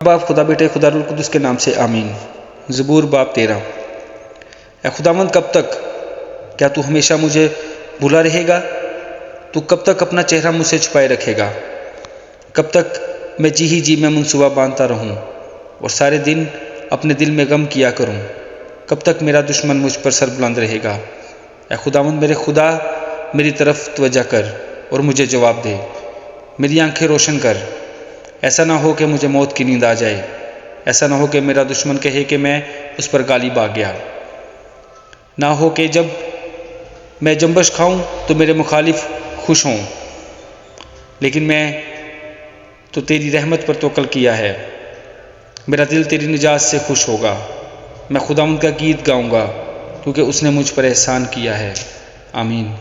बाप खुदा बेटे खुदा रूह कुद्दुस के नाम से आमीन। ज़बूर बाब 13। ए खुदावंद कब तक? क्या तू हमेशा मुझे भूला रहेगा? तू कब तक अपना चेहरा मुझसे छुपाए रखेगा? कब तक मैं जी ही जी में मनसूबा बांधता रहूं और सारे दिन अपने दिल में गम किया करूं? कब तक मेरा दुश्मन मुझ पर सर बुलंद रहेगा? ए खुदावंद मेरे खुदा, मेरी तरफ तवज्जो कर और मुझे जवाब दे, मेरी आंखें रोशन कर। ऐसा ना हो कि मुझे मौत की नींद आ जाए, ऐसा ना हो कि मेरा दुश्मन कहे कि मैं उस पर गालिब आ गया। ना हो कि जब मैं जंबश खाऊं तो मेरे मुखालिफ खुश हों। लेकिन मैं तो तेरी रहमत पर तवक्कुल किया है, मेरा दिल तेरी निजात से खुश होगा। मैं खुदावंद का गीत गाऊंगा क्योंकि उसने मुझ पर एहसान किया है। आमीन।